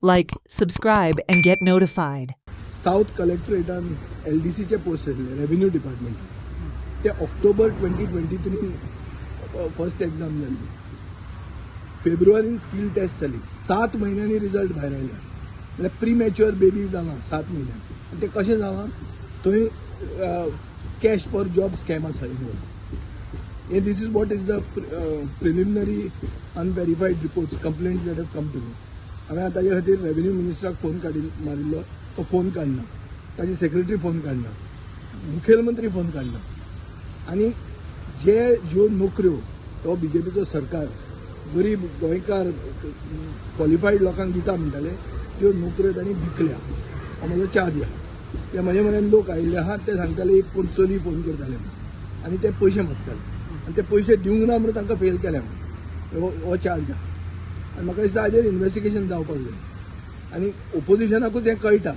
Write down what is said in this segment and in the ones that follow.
Like, subscribe, and get notified. South कलेक्टरेटान LDCचे post आशिल्ले रेव्हेन्यू डिपार्टमेंटान ते ऑक्टोबर 2023 फर्स्ट एग्जाम जाल्ली. फेब्रुवारीन स्कील टेस्ट जाली. 7 म्हयन्यांनी रिजल्ट भायर आयला. म्हळ्यार प्री मॅच्युअर बेबी जालां 7 म्हयन्यांनी. आनी तें कशें जालां थंय कॅश फॉर जॉब स्कॅम आसा involve. This is what is the preliminary unverified reports, complaints that have come to me. हांवें आतां ताजे खातीर रेव्हेन्यू मिनिस्टराक फोन मारिल्लो. तो फोन काडना. ताजी सेक्रेटरी फोन काडना. मुखेलमंत्री फोन काडना. आनी ज्यो नोकऱ्यो तो BJPचो सरकार गरीब गोंयकार क्वॉलिफायड लोकांक दिता म्हणटाले त्यो नोकऱ्यो तांणी विकल्या. हो म्हजो चार्ज आहा. ते म्हजे म्हऱ्यान लोक आयिल्ले आहात ते सांगताले एक कोण चली फोन करताले आनी ते पयशे मागताले आनी ते पयशे दिवंक ना म्हणून तांकां फेल केल्या हो चार्ज आहा. आनी म्हाका दिसता हाजेर इन्व्हेस्टिगेशन जावपाक जाय. आनी ओपोजिशनाकूच हें कळटा.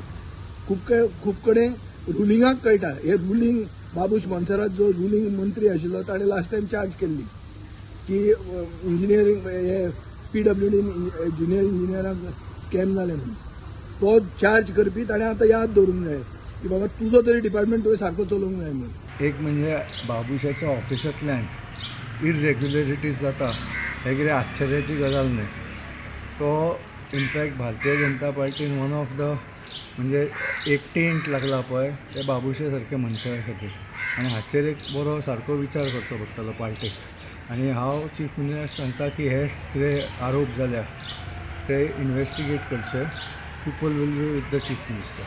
खूब कडेन रुलिंगाक कळटा. हे रुलींग बाबूश मोन्सेरात जो रुलींग मंत्री आशिल्लो ताणें लास्ट टायम चार्ज केल्ली की इंजिनियरींग हे PWD ज्युनियर इंजिनियरांक स्कॅम जाले म्हणून. तो चार्ज करपी ताणें आतां याद दवरूंक जाय की बाबा तुजो तरी डिपार्टमेंट तुवें सारको चलोवंक जाय म्हणून. एक म्हणजे बाबुशाच्या ऑफिसांतल्यान इरेग्युलरिटीज जाता हे कितें आश्चर्याची गजाल न्हय. तो in fact Bharatiya Janata पार्टीन one of the म्हणजे एक टेंट लागला पळय ते बाबुशे सारके मनशा खातीर. आनी हाचेर एक बरो सारको विचार करचो पडटलो पार्टीक. आनी हांव चीफ मिनिस्टर सांगता की हे कितें आरोप जाल्या ते इन्व्हेस्टिगेट करचे. People will be with the chief minister.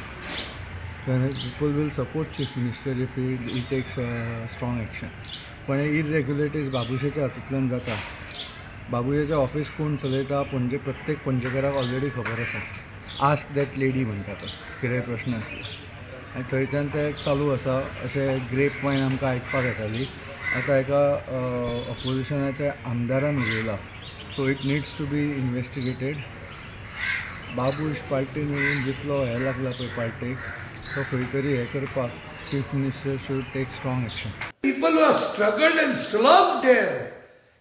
People will support chief minister if he takes strong action. पण इरेग्युलरिटीज बाबुशेच्या हातूंतल्यान जाता. बाबुशेचें ऑफिस कोण चलयता पणजे प्रत्येक पणजेकाराक ऑलरेडी खबर आसा. आस्क दॅट लेडी म्हणटा तो कितें प्रश्न आसले आनी थंयच्यान तें चालू आसा. अशें ग्रेप वायन आमकां आयकपाक येताली. आतां एका ऑपोजिशनाच्या आमदारान उलयला. So it needs to be investigated. Babush पार्टीन येवन जितलो हें लागला पळय पार्टीक तो खंय तरी हें करपाक chief minister should take strong action. People who have struggled and slogged there.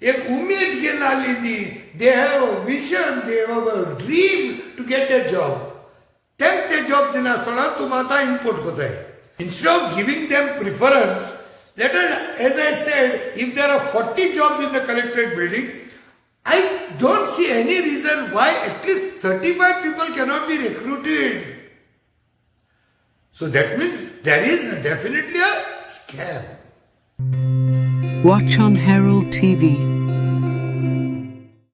एक उमेद घेवन आलेली. They have a vision, they have a dream to get a job. तांकां ते जॉब दिनासतना तूं आतां इम्पोर्ट कोताय. Instead of giving them preference, let us, as I said, if there are 40 jobs in the collectorate building, I don't see any reason why at least 35 people cannot be recruited. So that means there is definitely a scam. Watch on Herald TV.